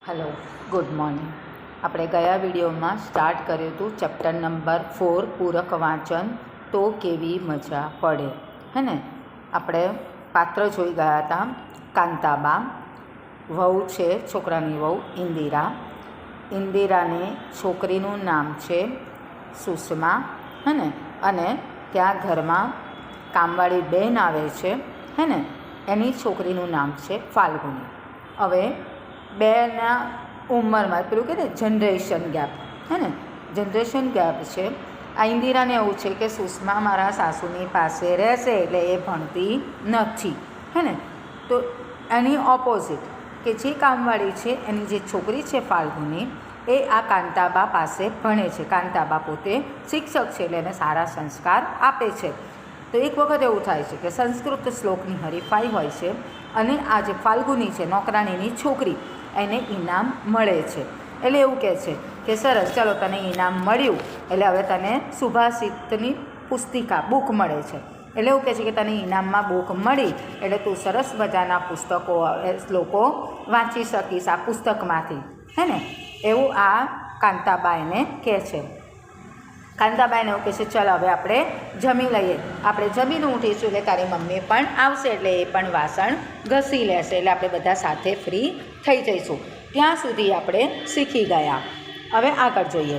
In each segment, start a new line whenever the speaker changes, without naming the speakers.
Hello, good morning. આપણે ગયા વિડીયોમાં સ્ટાર્ટ કર્યું હતું ચેપ્ટર નંબર 4 પૂરક વાંચન તો કેવી મજા પડે. હે ને, આપણે પાત્ર જોઈ ગયા હતા કાંતાબા. વહુ છે છોકરાની વહુ ઇન્દિરા. ઇન્દિરાને છોકરીનું નામ છે સુષ્મા. હે ને, અને ત્યાં ઘરમાં કામવાળી બહેન આવે છે. હે ને, એની છોકરીનું નામ છે ફાલ્ગુની. હવે બેના ઉંમરમાં પેલું કે ને જનરેશન ગેપ, હે ને, જનરેશન ગેપ છે. આ ઇન્દિરાને એવું છે કે સુષ્મા મારા સાસુની પાસે રહેશે એટલે એ ભણતી નથી. હે ને, તો એની ઓપોઝિટ કે જે કામવાળી છે એની જે છોકરી છે ફાલ્ગુની, એ આ કાંતાબા પાસે ભણે છે. કાંતાબા પોતે શિક્ષક છે એટલે એને સારા સંસ્કાર આપે છે. તો એક વખત એવું થાય છે કે સંસ્કૃત શ્લોકની હરીફાઈ હોય છે અને આ જે ફાલ્ગુની છે નોકરાણીની છોકરી, એને ઇનામ મળે છે. એટલે એવું કહે છે કે સરસ, ચાલો તને ઇનામ મળ્યું એટલે હવે તને સુભાષિતની પુસ્તિકા બુક મળે છે. એટલે એવું કહે છે કે તને ઇનામમાં બુક મળી એટલે તું સરસ મજાના પુસ્તકો શ્લોકો વાંચી શકીશ આ પુસ્તકમાંથી. હે ને, એવું આ કાંતાબા એને કહે છે. કાંતાબાઈને એવું કહે છે, ચાલ હવે આપણે જમી લઈએ. આપણે જમીને ઉઠીશું એટલે તારી મમ્મી પણ આવશે એટલે એ પણ વાસણ ઘસી લેશે એટલે આપણે બધા સાથે ફ્રી થઈ જઈશું. ત્યાં સુધી આપણે શીખી ગયા. હવે આગળ જોઈએ.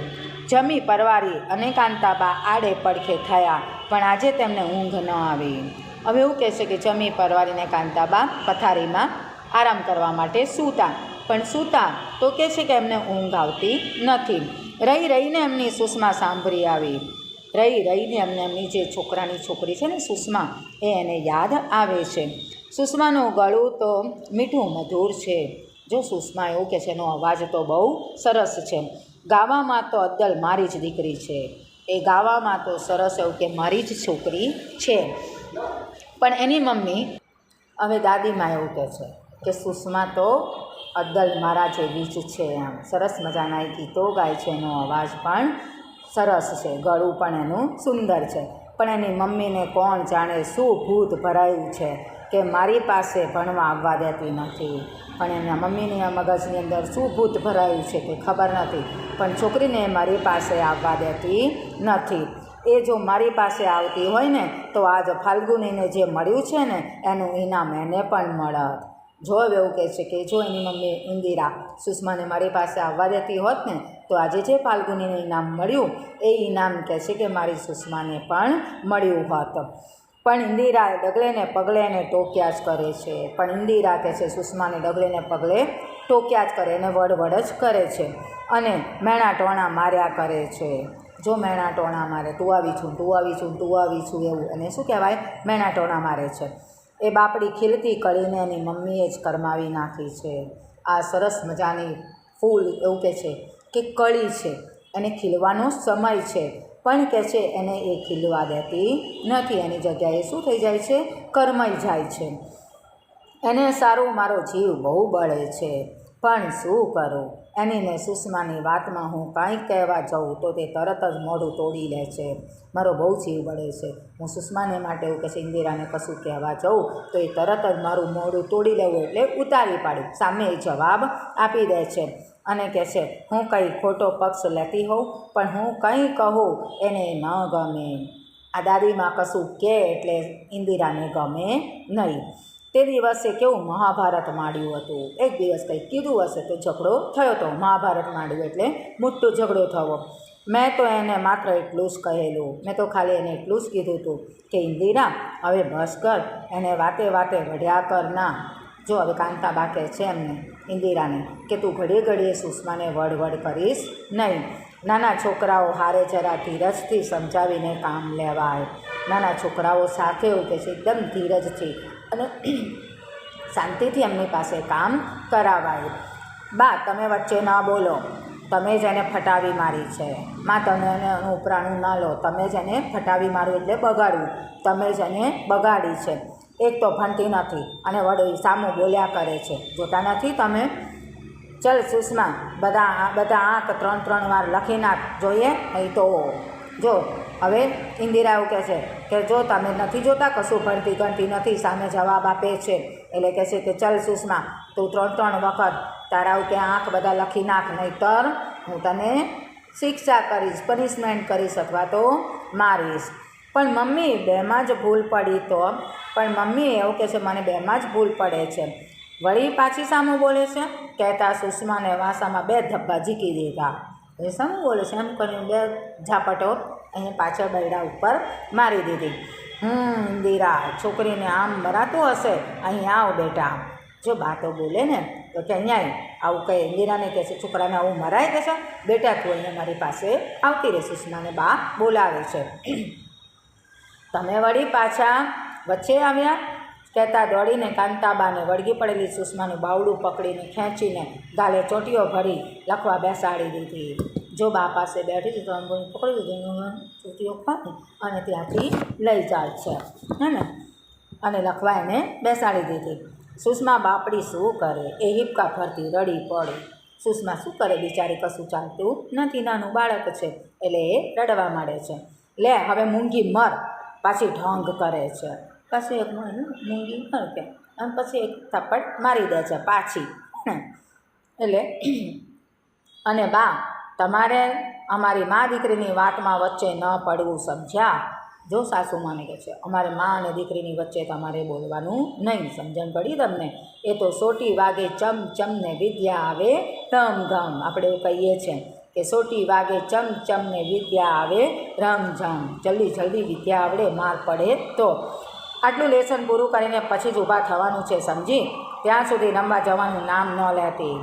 જમી પરવારી અને કાંતાબા આડે પડખે થયા પણ આજે તેમને ઊંઘ ન આવી. હવે એવું કહે છે કે જમી પરવારીને કાંતાબા પથારીમાં આરામ કરવા માટે સૂતા, પણ સૂતા તો કહે છે કે એમને ઊંઘ આવતી નથી. રહી રહીને એમની સુષ્મા સાંભળી આવી. રહી રહીને એમની જે છોકરાની છોકરી છે ને સુષ્મા, એને યાદ આવે છે. સુષ્માનું ગળું તો મીઠું મધુર છે. જો સુષ્મા એવું કહે છે, એનો અવાજ તો બહુ સરસ છે. ગાવામાં તો અદ્દલ મારી જ દીકરી છે. એ ગાવામાં તો સરસ એવું કે મારી જ છોકરી છે. પણ એની મમ્મી, હવે દાદીમાં એવું કહે છે કે સુષ્મા તો અદ્દલ મારા જેવી જ છે. એમ સરસ મજાના એ ગીતો ગાય છે, એનો અવાજ પણ સરસ છે, ગળું પણ એનું સુંદર છે. પણ એની મમ્મીને કોણ જાણે શું ભૂત ભરાયું છે કે મારી પાસે ભણવા આવવા દેતી નથી. પણ એના મમ્મીની મગજની અંદર શું ભૂત ભરાયું છે કે ખબર નથી, પણ છોકરીને મારી પાસે આવવા દેતી નથી. એ જો મારી પાસે આવતી હોય ને તો આજ ફાલ્ગુનીને જે મળ્યું છે ને એનું ઇનામ એને પણ મળત. જો એવું કહે છે કે જો એની મમ્મી ઇન્દિરા સુષ્માને મારી પાસે આવવા દેતી હોત ને તો આજે જે ફાલ્ગુનીને ઇનામ મળ્યું એ ઇનામ કહે છે કે મારી સુષ્માને પણ મળ્યું હોત. પણ ઇન્દિરા ડગલે ને પગલે એને ટોક્યા જ કરે છે. પણ ઇન્દિરા કહે છે સુષ્માને ડગલે ને પગલે ટોક્યા જ કરે, એને વડવડ જ કરે છે અને મેણા ટોણા માર્યા કરે છે. જો મેણા ટોણા મારે, તું આવી છું, તું આવી છું, તું આવી છું, એવું એને શું કહેવાય? મેણા ટોણા મારે છે. એ બાપડી ખીલતી કળીને એની મમ્મીએ જ કરમાવી નાખી છે. આ સરસ મજાની ફૂલ એવું કહે છે કે કળી છે, એને ખીલવાનો સમય છે, પણ કહે છે એને એ ખીલવા દેતી નથી. એની જગ્યાએ શું થઈ જાય છે? કરમાઈ જાય છે. એને સારું મારો જીવ બહુ બળે છે, પણ શું કરું? એની ને સુષ્માની વાતમાં હું કાંઈક કહેવા જાઉં તો તે તરત જ મોઢું તોડી લે છે. મારો બહુ જીવ બળે છે. હું સુષ્માને માટે એવું કહે છે ઇન્દિરાને કશું કહેવા જાઉં તો એ તરત જ મારું મોઢું તોડી લેવું એટલે ઉતારી પાડું. સામે એ જવાબ આપી દે છે અને કહે છે હું કંઈ ખોટો પક્ષ લેતી હોઉં પણ હું કંઈ કહું એને ન ગમે. આ દાદીમાં કશું કહે એટલે ઇન્દિરાને ગમે નહીં. તે દિવસે કેવું મહાભારત માંડ્યું હતું. એક દિવસ કંઈક કીધું હશે તો ઝઘડો થયો હતો. મહાભારત માંડ્યું એટલે મોટો ઝઘડો થયો. મેં તો એને માત્ર એટલું જ કહેલું. મેં તો ખાલી એને એટલું જ કીધું હતું કે ઇન્દિરા હવે બસ કર, એને વાતે વાતે વઢ્યા કર ના. જો હવે કાંતાબા કહે છે એમને ઇન્દિરાને કે તું ઘડીએ ઘડીએ સુષ્માને વડ કરીશ નહીં. નાના છોકરાઓ હારે જરા ધીરજથી સમજાવીને કામ લેવાય. નાના છોકરાઓ સાથે એવું કહે છે એકદમ ધીરજથી અને શાંતિથી એમની પાસે કામ કરાવાય. બા તમે વચ્ચે ના બોલો, તમે જ એને ફટાવી મારી છે. માં તમે એનું ઉપરાણું ના લો, તમે જ એને ફટાવી મારું એટલે બગાડવું, તમે જ એને બગાડી છે. એક તો ભણતી નથી અને વડે સામું બોલ્યા કરે છે. જોતા નથી તમે? ચલ સુષ્મા, બધા આંખ 3 વાર લખી નાખ જોઈએ નહીં તો. જો હવે ઇન્દિરા એવું કહે છે કે જો તમે નથી જોતા કશું ભણતી ગણતી નથી, સામે જવાબ આપે છે. એટલે કહે છે કે ચલ સુષ્મા તું 3 વખત તારા કે આંખ બધા લખી નાખ, નહીંતર હું તને શિક્ષા કરીશ, પનિશમેન્ટ કરીશ અથવા તો મારીશ. પણ મમ્મી બેમાં જ ભૂલ પડી તો? પણ મમ્મી એવું કહે છે મને બેમાં જ ભૂલ પડે છે. વળી પાછી સામું બોલે છે. કહેતા સુષ્માને વાસામાં 2 ધબ્બા ઝીકી દીધા. એ સામું બોલે છે એમ કરીને 2 ઝાપટો અહીંયા પાછળ બૈડા ઉપર મારી દીધી. ઇન્દિરા, છોકરીને આમ મરાતું હશે, અહીં આવ બેટા. જો બા તો બોલે ને તો કે અહીંયા આવું કહે. ઇન્દિરાને કહે છે છોકરાને આવું મરાય કે છે, બેટા તું અહીંયા મારી પાસે આવતી રહે. સુષ્માને બા બોલાવે છે. તમે વળી પાછા વચ્ચે આવ્યા? કહેતા દોડીને કાંતાબાને વળગી પડેલી સુષ્માનું બાવડું પકડીને ખેંચીને ગાલે ચોટીઓ ભરી લખવા બેસાડી દીધી. જો બા પાસે બેઠી હતી તો પકડી દીધી, ચોટીઓ ખાતી અને ત્યાંથી લઈ જાય છે, હે ને, અને લખવા એને બેસાડી દીધી. સુષ્મા બાપડી શું કરે, એ હિપકા ફરતી રડી પડી. સુષ્મા શું કરે, બિચારી કશું ચાલતું નથી, નાનું બાળક છે એટલે એ રડવા માંડે છે. લે હવે મૂંગી મર, પાછી ઢોંગ કરે છે. પછી એક મૂંગી મર કે અને પછી એક થપ્પડ મારી દે છે પાછી. એટલે અને બા તમારે અમારી મા દીકરીની વાતમાં વચ્ચે ન પડવું, સમજ્યા? જો સાસુમાને કહે છે અમારે મા અને દીકરીની વચ્ચે તમારે બોલવાનું નહીં, સમજણ પડી તમને? એ તો સોટી વાગે ચમ ચમને વિદ્યા આવે ધમ ધમ. આપણે એવું કહીએ છીએ કે સોટી વાગે ચમ ચમને વિદ્યા આવે રમઝમ. જલ્દી જલ્દી વિદ્યા આવડે, માર પડે તો. આટલું લેસન પૂરું કરીને પછી જ ઊભા થવાનું છે, સમજી? ત્યાં સુધી રમવા જવાનું નામ ન લેતી.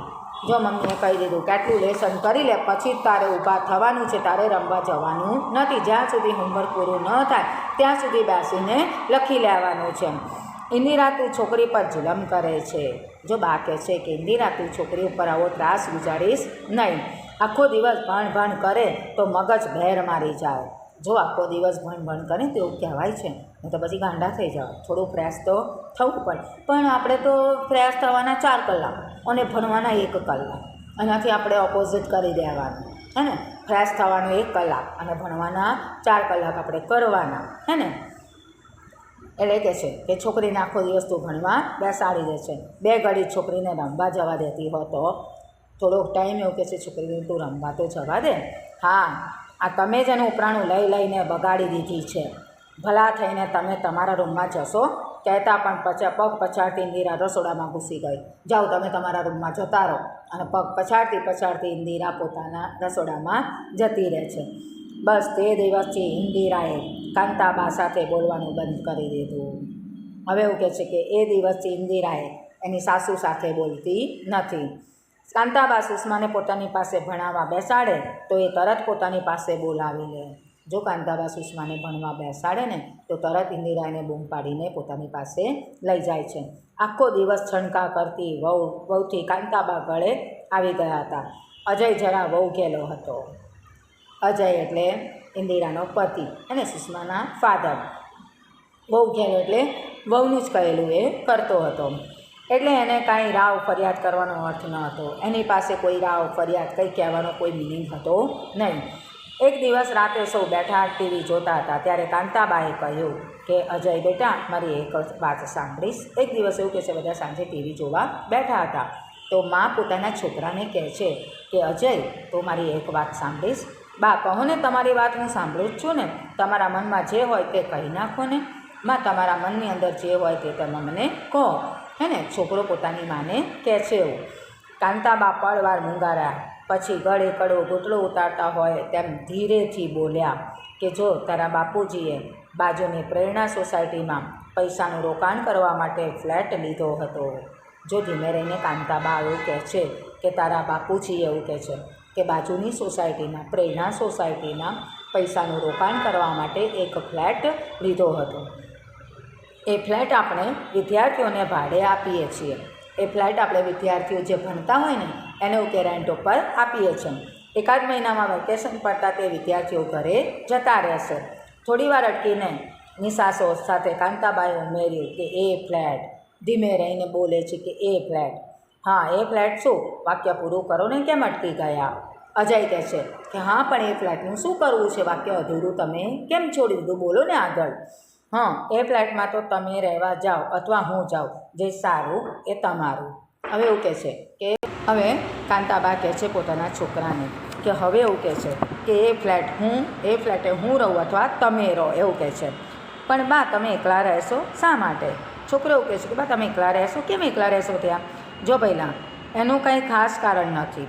જો મમ્મીએ કહી દીધું કે આટલું લેસન કરી લે પછી જ તારે ઊભા થવાનું છે, તારે રમવા જવાનું નથી. જ્યાં સુધી હોમવર્ક પૂરું ન થાય ત્યાં સુધી બેસીને લખી લેવાનું છે. ઇન્દિરા તું છોકરી પર જુલમ કરે છે. જો બા કહે છે કે ઇન્દિરા તું છોકરી ઉપર આવો ત્રાસ ગુજારીશ નહીં. આખો દિવસ ભણ ભણ કરે તો મગજ ભેર મારી જાય. જો આખો દિવસ ભણ ભણ કરે તો એવું કહેવાય છે ને તો પછી ગાંડા થઈ જાવ. થોડું ફ્રેશ તો થવું પડે. પણ આપણે તો ફ્રેશ થવાના 4 કલાક અને ભણવાના 1 કલાક. એનાથી આપણે ઓપોઝિટ કરી દેવાનું, હે ને? ફ્રેશ થવાનું 1 કલાક અને ભણવાના 4 કલાક આપણે કરવાના, હે ને? એટલે કહે છે કે છોકરીને આખો દિવસ તું ભણવા બેસાડી દે છે. 2 ઘડી છોકરીને રમવા જવા દેતી હો તો થોડોક ટાઈમ એવું કહે છે છોકરીને તું રમવા તો જવા દે. હા, આ તમે જ એનું ઉપરાણું લઈ લઈને બગાડી દીધી છે. ભલા થઈને તમે તમારા રૂમમાં જશો. કહેતા પણ પગ પછાડતી ઇન્દિરા રસોડામાં ઘૂસી ગઈ. જાઓ તમે તમારા રૂમમાં જતા રહો. અને પગ પછાડતી ઇન્દિરા પોતાના રસોડામાં જતી રહે છે. બસ તે દિવસથી ઇન્દિરાએ કાંતાબા સાથે બોલવાનું બંધ કરી દીધું. હવે એવું કહે છે કે એ દિવસથી ઇન્દિરાએ એની સાસુ સાથે બોલતી નથી. કાંતાબા સુષ્માને પોતાની પાસે ભણાવવા બેસાડે તો એ તરત પોતાની પાસે બોલાવી લે. જો કાંતાબા સુષ્માને ભણવા બેસાડે ને તો તરત ઇન્દિરાને બૂમ પાડીને પોતાની પાસે લઈ જાય છે. આખો દિવસ છણકા કરતી વહુથી કાંતાબા ગળે આવી ગયા હતા. અજય જરા વહુ ગયેલો હતો. અજય એટલે ઇન્દિરાનો પતિ અને સુષ્માના ફાધર. વહુ ગયેલો એટલે વહુનું જ કહેલું એ કરતો હતો. એટલે એને કાંઈ રાવ ફરિયાદ કરવાનો અર્થ ન હતો. એની પાસે કોઈ રાવ ફરિયાદ કંઈ કહેવાનો કોઈ મિનિંગ હતો નહીં. એક દિવસ રાતે સૌ બેઠા ટીવી જોતા હતા ત્યારે કાંતાબાએ કહ્યું કે અજય બેટા મારી એક વાત સાંભળીશ. એક દિવસ એવું કહે છે બધા સાંજે ટીવી જોવા બેઠા હતા તો મા પોતાના છોકરાને કહે છે કે અજય તો મારી એક વાત સાંભળીશ. બા કહો ને, તમારી વાત હું સાંભળું જ છું ને. તમારા મનમાં જે હોય તે કહી નાખો ને. માં તમારા મનની અંદર જે હોય તે તમે મને કહો, હે ને? છોકરો પોતાની માને કહે છે એવું. કાંતાબા પળવાર મૂંગાર્યા પછી ગળે કડો ઘૂંટડો ઉતારતા હોય તેમ ધીરેથી બોલ્યા કે જો તારા બાપુજીએ બાજુની પ્રેરણા સોસાયટીમાં પૈસાનું રોકાણ કરવા માટે ફ્લેટ લીધો હતો. જો ધીમે રહીને કાંતાબા એવું કહે છે કે તારા બાપુજી એવું કહે છે કે બાજુની સોસાયટીમાં પ્રેરણા સોસાયટીમાં પૈસાનું રોકાણ કરવા માટે એક ફ્લેટ લીધો હતો. એ ફ્લેટ આપણે વિદ્યાર્થીઓને ભાડે આપીએ છીએ. એ ફ્લેટ આપણે વિદ્યાર્થીઓ જે ભણતા હોય ને એને ઉકે રેન્ટ ઉપર આપીએ છીએ. 1 મહિનામાં વેકેશન પડતા તે વિદ્યાર્થીઓ ઘરે જતા રહેશે. થોડી વાર અટકીને નિસાસો સાથે કાંતાબાએ ઉમેર્યું કે એ ફ્લેટ. ધીમે રહીને બોલે છે કે એ ફ્લેટ. હા, એ ફ્લેટ શું? વાક્ય પૂરું કરો ને, કેમ અટકી ગયા? અજય કહે છે કે હા પણ એ ફ્લેટનું શું કરવું છે? વાક્ય અધૂરું તમે કેમ છોડી દીધું? બોલો ને આગળ. હા, એ ફ્લેટમાં તો તમે રહેવા જાઓ અથવા હું જાઉં, જે સારું એ તમારું. હવે એવું કહે છે કે હવે કાંતાબા કહે છે પોતાના છોકરાને કે હવે એવું કહે છે કે એ ફ્લેટે હું રહું અથવા તમે રહો એવું કહે છે. પણ બા તમે એકલા રહેશો શા માટે? છોકરો એવું કહે છે કે બા તમે એકલા રહેશો, કેમ એકલા રહેશો ત્યાં? જો પહેલાં એનું કંઈ ખાસ કારણ નથી,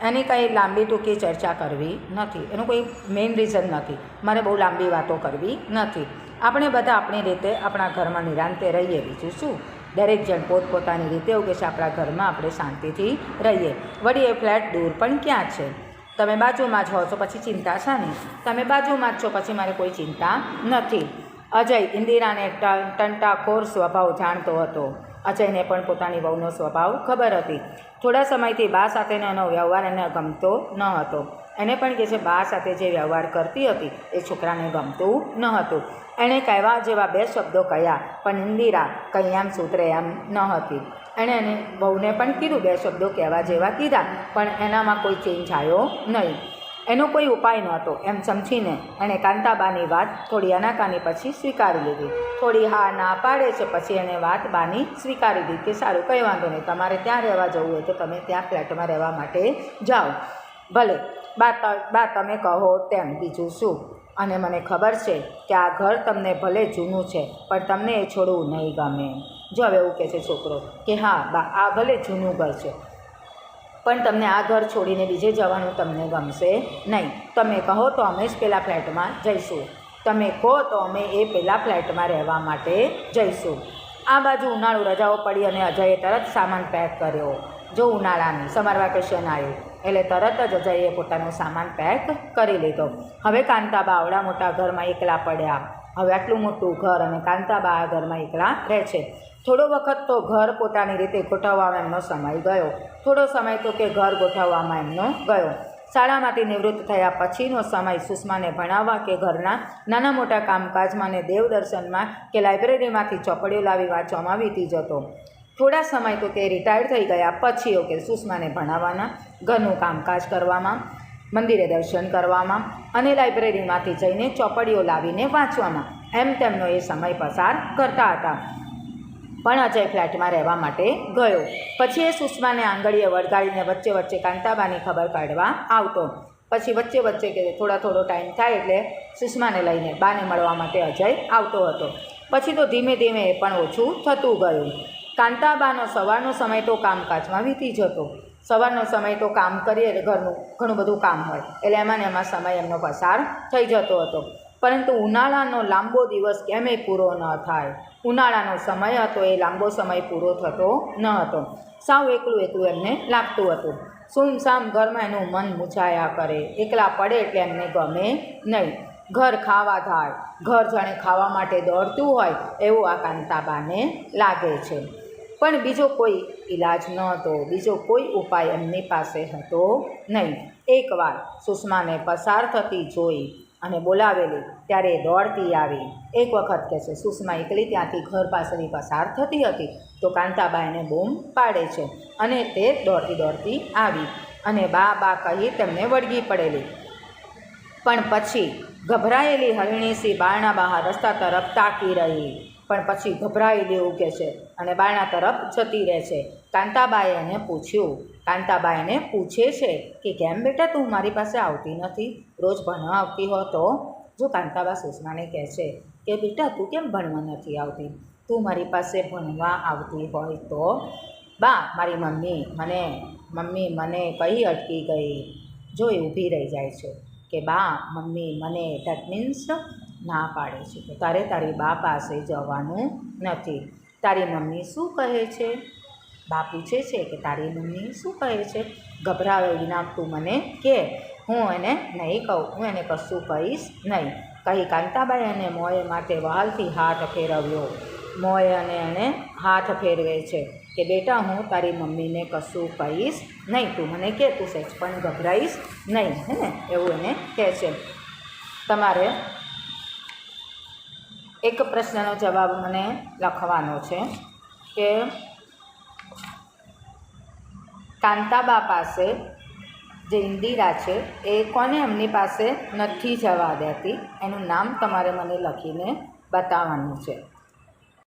એની કંઈ લાંબી ટૂંકી ચર્ચા કરવી નથી, એનું કોઈ મેઇન રીઝન નથી, મારે બહુ લાંબી વાતો કરવી નથી. આપણે બધા આપણી રીતે આપણા ઘરમાં નિરાંતે રહીએ, બીજું શું. દરેક જણ પોતપોતાની રીતે એવું કહે છે આપણા ઘરમાં આપણે શાંતિથી રહીએ. વળી એ ફ્લેટ દૂર પણ ક્યાં છે? તમે બાજુમાં જ હો છો પછી ચિંતા શાની? તમે બાજુમાં જ છો પછી મારે કોઈ ચિંતા નથી. અજય ઇન્દિરાને ટંટાખોર સ્વભાવ જાણતો હતો. અજયને પણ પોતાની વહુનો સ્વભાવ ખબર હતી. થોડા સમયથી બા સાથેનો એનો વ્યવહાર એને ગમતો ન હતો. એને પણ કહે છે બા સાથે જે વ્યવહાર કરતી હતી એ છોકરાને ગમતું ન હતું. એણે કહેવા જેવા 2 શબ્દો કહ્યા પણ ઇન્દિરા કંઈ એમ સૂતરે એમ ન હતી. એણે એને વહુને પણ કીધું, 2 શબ્દો કહેવા જેવા કીધા પણ એનામાં કોઈ ચેન્જ આવ્યો નહીં. એનો કોઈ ઉપાય નહોતો એમ સમજીને એણે કાંતાબાની વાત થોડી અનાકાની પછી સ્વીકારી લીધી. થોડી હા ના પાડે છે પછી એણે વાત બાની સ્વીકારી લીધી કે સારું કંઈ વાંધો નહીં, તમારે ત્યાં રહેવા જવું હોય તો તમે ત્યાં ફ્લેટમાં રહેવા માટે જાઓ, ભલે બા તમે કહો તેમ, બીજું શું. અને મને ખબર છે કે આ ઘર તમને ભલે જૂનું છે પણ તમને એ છોડવું નહીં ગમે. જો હવે એવું કહે છે છોકરો કે હા બા આ ભલે જૂનું ઘર છે પણ તમને આ ઘર છોડીને બીજે જવાનું તમને ગમશે નહીં. તમે કહો તો અમે જ પેલા ફ્લેટમાં જઈશું, તમે કહો તો અમે એ પેલા ફ્લેટમાં રહેવા માટે જઈશું. આ બાજુ ઉનાળુ રજાઓ પડી અને અજયે તરત સામાન પેક કર્યો. જો ઉનાળાની સમર વેકેશન આવ્યું એટલે તરત જ અજયે પોતાનો સામાન પેક કરી લીધો. હવે કાંતાબા આવડા મોટા ઘરમાં એકલા પડ્યા. હવે આટલું મોટું ઘર અને કાંતાબા આ ઘરમાં એકલા રહે છે. થોડો વખત તો ઘર પોતાની રીતે ગોઠવવામાં એમનો સમય ગયો. થોડો સમય તો કે ઘર ગોઠવવામાં એમનો ગયો. શાળામાંથી નિવૃત્ત થયા પછીનો સમય સુષ્માને ભણાવવા કે ઘરના નાના મોટા કામકાજમાં ને દેવદર્શનમાં કે લાઇબ્રેરીમાંથી ચોપડીઓ લાવી વાંચવામાં વીતી જતો. થોડા સમય તો કે રિટાયર થઈ ગયા પછી કે સુષ્માને ભણાવવાના, ઘરનું કામકાજ કરવામાં, મંદિરે દર્શન કરવામાં અને લાઇબ્રેરીમાંથી જઈને ચોપડીઓ લાવીને વાંચવામાં એમ તેમનો એ સમય પસાર કરતા હતા. પણ અજય ફ્લેટમાં રહેવા માટે ગયો. પછી એ સુષ્માને આંગળીએ વળગાડીને વચ્ચે વચ્ચે કાંતાબાની ખબર કાઢવા આવતો. પછી વચ્ચે વચ્ચે કે થોડો ટાઈમ થાય એટલે સુષ્માને લઈને બાને મળવા માટે અજય આવતો હતો. પછી તો ધીમે ધીમે એ પણ ઓછું થતું ગયું. કાંતાબાનો સવારનો સમય તો કામકાજમાં વીતી જતો. સવારનો સમય તો કામ કરીએ એટલે ઘણું બધું કામ હોય એટલે એમાં સમય એમનો પસાર થઈ જતો હતો. પરંતુ ઉનાળાનો લાંબો દિવસ કેમેય પૂરો ન થાય. ઉનાળાનો સમય હતો એ લાંબો સમય પૂરો થતો ન હતો. સાવ એકલું એકલું એમને લાગતું હતું. સુમસામ ઘરમાં એનું મન મૂંઝાયા કરે. એકલા પડે એટલે એમને ગમે નહીં. ઘર ખાવા થાય, ઘર જાણે ખાવા માટે દોડતું હોય એવું આ કાંતાબાને લાગે છે. પણ બીજો કોઈ ઈલાજ નહોતો, બીજો કોઈ ઉપાય એમની પાસે હતો નહીં. એકવાર સુષ્માને પસાર થતી જોઈ અને બોલાવેલી ત્યારે દોડતી આવી. એક વખત કહે છે સુષ્મા એકલી ત્યાંથી ઘર પાસેથી પસાર થતી હતી તો કાંતાબા એને બૂમ પાડે છે અને તે દોડતી આવી અને બા કહી તેમને વળગી પડેલી. પણ પછી ગભરાયેલી હરિણીસી બારણા બહાર રસ્તા તરફ તાકી રહી. પણ પછી ગભરાયેલી એવું કહે છે અને બારણા તરફ જતી રહે છે. કાંતાબાએ એને પૂછે છે કે કેમ બેટા તું મારી પાસે આવતી નથી? રોજ ભણવા આવતી હો તો? જો કાંતાબા સુષ્માને કહે છે કે બેટા તું કેમ ભણવા નથી આવતી? તું મારી પાસે ભણવા આવતી હોય તો? બા મારી મમ્મી મને કઈ અટકી ગઈ. જો એ ઊભી રહી જાય છે કે બા મમ્મી મને ધેટ મીન્સ ના પાડે છે કે તારે તારી બા પાસે જવાનું નથી. તારી મમ્મી શું કહે છે? બા પૂછે છે કે તારી મમ્મી શું કહે છે? ગભરાવે વિના તું મને કે. હું એને નહીં કહું, હું એને કશું કહીશ નહીં. કહી કાંતાબાએ એને મોએ માટે વહાલથી હાથ ફેરવ્યો. મોએ અને એણે હાથ ફેરવે છે કે બેટા હું તારી મમ્મીને કશું કહીશ નહીં, તું મને કે, તું સહેજ પણ ગભરાઈશ નહીં, હે ને, એવું એને કહે છે. તમારે એક પ્રશ્નનો જવાબ મને લખવાનો છે કે કાંતાબા પાસે જે ઇન્દિરા છે એ કોને એમની પાસે નથી જવા દેતી, એનું નામ તમારે મને લખીને બતાવવાનું છે.